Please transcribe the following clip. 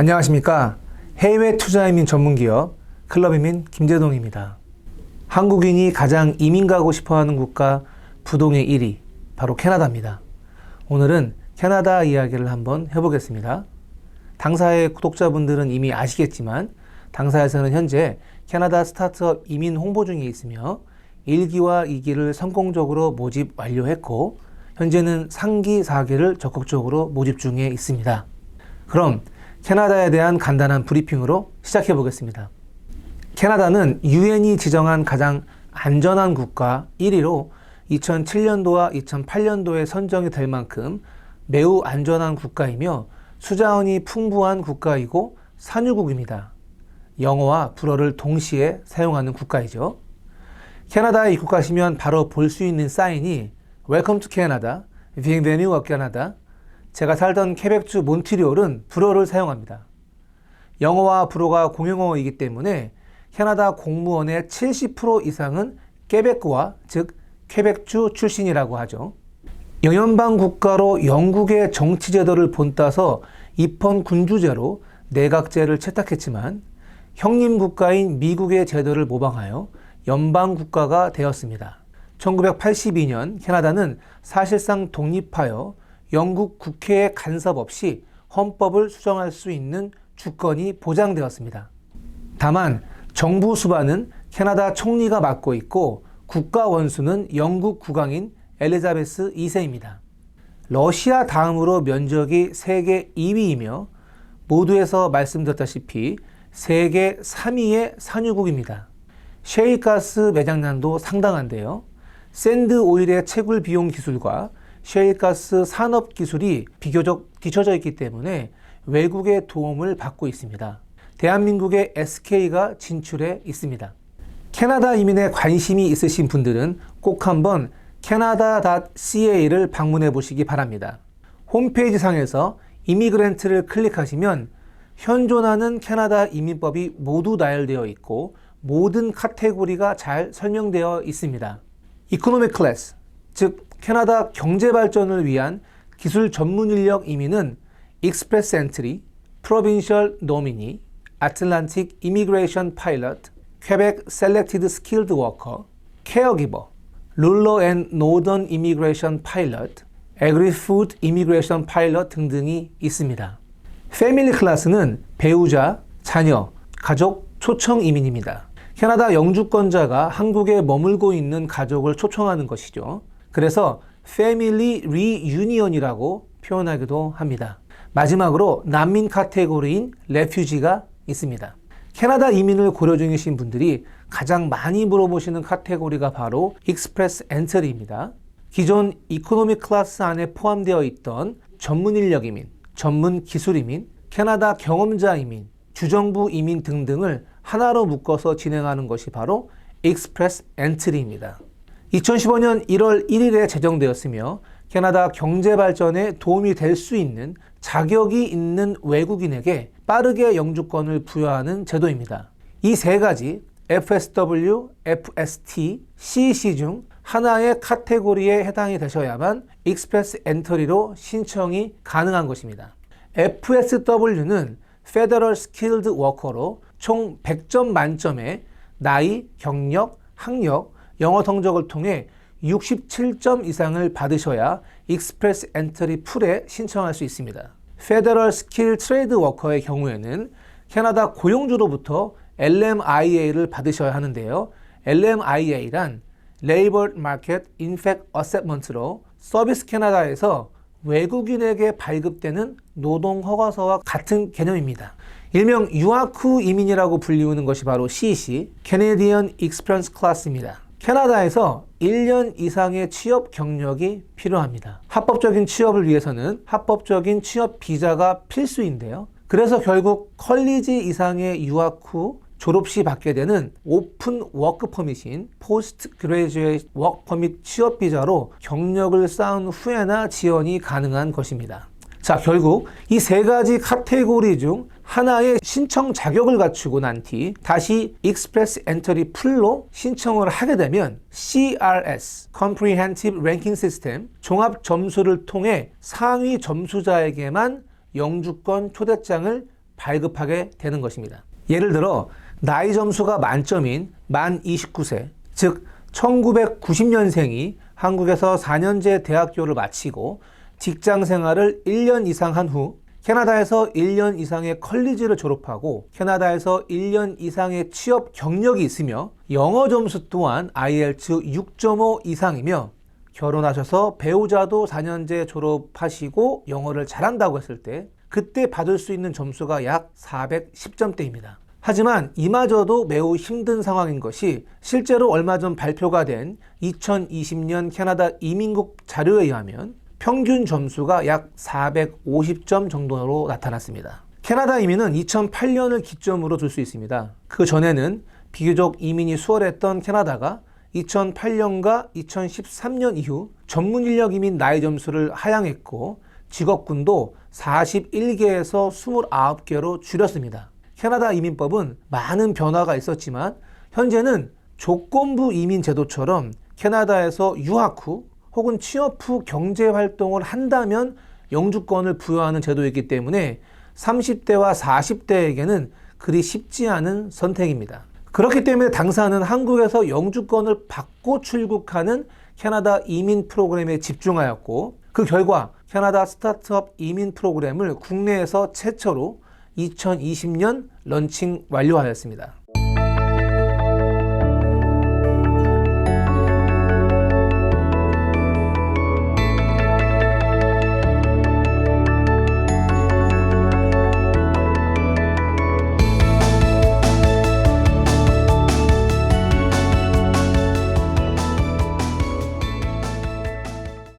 안녕하십니까. 해외 투자이민 전문기업 클럽이민 김재동입니다. 한국인이 가장 이민 가고 싶어하는 국가 부동의 1위, 바로 캐나다입니다. 오늘은 캐나다 이야기를 한번 해보겠습니다. 당사의 구독자분들은 이미 아시겠지만 당사에서는 현재 캐나다 스타트업 이민 홍보 중에 있으며 1기와 2기를 성공적으로 모집 완료했고 현재는 3기, 4기를 적극적으로 모집 중에 있습니다. 그럼 캐나다에 대한 간단한 브리핑으로 시작해 보겠습니다. 캐나다는 유엔이 지정한 가장 안전한 국가 1위로 2007년도와 2008년도에 선정이 될 만큼 매우 안전한 국가이며 수자원이 풍부한 국가이고 산유국입니다. 영어와 불어를 동시에 사용하는 국가이죠. 캐나다에 입국하시면 바로 볼 수 있는 사인이 Welcome to Canada, Bienvenue au Canada. 제가 살던 케벡주 몬트리올은 불어를 사용합니다. 영어와 불어가 공용어이기 때문에 캐나다 공무원의 70% 이상은 케벡과 즉 케벡주 출신이라고 하죠. 영연방 국가로 영국의 정치제도를 본따서 입헌 군주제로 내각제를 채택했지만 형님 국가인 미국의 제도를 모방하여 연방 국가가 되었습니다. 1982년 캐나다는 사실상 독립하여 영국 국회의 간섭 없이 헌법을 수정할 수 있는 주권이 보장되었습니다. 다만 정부 수반은 캐나다 총리가 맡고 있고 국가 원수는 영국 국왕인 엘리자베스 2세입니다. 러시아 다음으로 면적이 세계 2위이며 모두에서 말씀드렸다시피 세계 3위의 산유국입니다. 셰일가스 매장량도 상당한데요. 샌드 오일의 채굴 비용 기술과 셰일가스 산업 기술이 비교적 뒤처져 있기 때문에 외국의 도움을 받고 있습니다. 대한민국의 SK가 진출해 있습니다. 캐나다 이민에 관심이 있으신 분들은 꼭 한번 canada.ca를 방문해 보시기 바랍니다. 홈페이지 상에서 이미그랜트를 클릭하시면 현존하는 캐나다 이민법이 모두 나열되어 있고 모든 카테고리가 잘 설명되어 있습니다. 이코노미 클래스, 즉 캐나다 경제 발전을 위한 기술 전문 인력 이민은 익스프레스 엔트리, 프로빈셜 노미니, 아틀란틱 이미그레이션 파일럿, 퀘벡 셀렉티드 스킬드 워커, 케어기버, 룰러 앤 노던 이미그레이션 파일럿, 에그리푸드 이미그레이션 파일럿 등등이 있습니다. 패밀리 클래스는 배우자, 자녀, 가족 초청 이민입니다. 캐나다 영주권자가 한국에 머물고 있는 가족을 초청하는 것이죠. 그래서 패밀리 리유니언이라고 표현하기도 합니다. 마지막으로 난민 카테고리인 레퓨지가 있습니다. 캐나다 이민을 고려 중이신 분들이 가장 많이 물어보시는 카테고리가 바로 익스프레스 엔트리입니다. 기존 이코노미 클래스 안에 포함되어 있던 전문 인력 이민, 전문 기술 이민, 캐나다 경험자 이민, 주정부 이민 등등을 하나로 묶어서 진행하는 것이 바로 익스프레스 엔트리입니다. 2015년 1월 1일에 제정되었으며 캐나다 경제 발전에 도움이 될 수 있는 자격이 있는 외국인에게 빠르게 영주권을 부여하는 제도입니다. 이 세 가지 FSW, FST, CEC 중 하나의 카테고리에 해당이 되셔야만 익스프레스 엔트리로 신청이 가능한 것입니다. FSW는 Federal Skilled Worker로 총 100점 만점에 나이, 경력, 학력, 영어 성적을 통해 67점 이상을 받으셔야 익스프레스 엔트리 풀에 신청할 수 있습니다. Federal Skilled Trade Worker의 경우에는 캐나다 고용주로부터 LMIA를 받으셔야 하는데요. LMIA란 Labor Market Impact Assessment로 서비스 캐나다에서 외국인에게 발급되는 노동 허가서와 같은 개념입니다. 일명 유학 후 이민이라고 불리우는 것이 바로 CEC, Canadian Experience Class입니다. 캐나다에서 1년 이상의 취업 경력이 필요합니다. 합법적인 취업을 위해서는 합법적인 취업 비자가 필수인데요. 그래서 결국 컬리지 이상의 유학 후 졸업 시 받게 되는 오픈 워크 퍼밋인 포스트 그레이주에이트 워크 퍼밋 취업 비자로 경력을 쌓은 후에나 지원이 가능한 것입니다. 자, 결국 이 세 가지 카테고리 중 하나의 신청 자격을 갖추고 난 뒤 다시 익스프레스 엔트리 풀로 신청을 하게 되면 CRS, Comprehensive Ranking System, 종합 점수를 통해 상위 점수자에게만 영주권 초대장을 발급하게 되는 것입니다. 예를 들어 나이 점수가 만점인 만 29세, 즉 1990년생이 한국에서 4년제 대학교를 마치고 직장 생활을 1년 이상 한 후 캐나다에서 1년 이상의 컬리지를 졸업하고 캐나다에서 1년 이상의 취업 경력이 있으며 영어 점수 또한 IELTS 6.5 이상이며 결혼하셔서 배우자도 4년제 졸업하시고 영어를 잘한다고 했을 때 그때 받을 수 있는 점수가 약 410점대입니다. 하지만 이마저도 매우 힘든 상황인 것이 실제로 얼마 전 발표가 된 2020년 캐나다 이민국 자료에 의하면 평균 점수가 약 450점 정도로 나타났습니다. 캐나다 이민은 2008년을 기점으로 둘 수 있습니다. 그 전에는 비교적 이민이 수월했던 캐나다가 2008년과 2013년 이후 전문 인력 이민 나이 점수를 하향했고 직업군도 41개에서 29개로 줄였습니다. 캐나다 이민법은 많은 변화가 있었지만 현재는 조건부 이민 제도처럼 캐나다에서 유학 후 혹은 취업 후 경제 활동을 한다면 영주권을 부여하는 제도이기 때문에 30대와 40대에게는 그리 쉽지 않은 선택입니다. 그렇기 때문에 당사는 한국에서 영주권을 받고 출국하는 캐나다 이민 프로그램에 집중하였고 그 결과 캐나다 스타트업 이민 프로그램을 국내에서 최초로 2020년 런칭 완료하였습니다.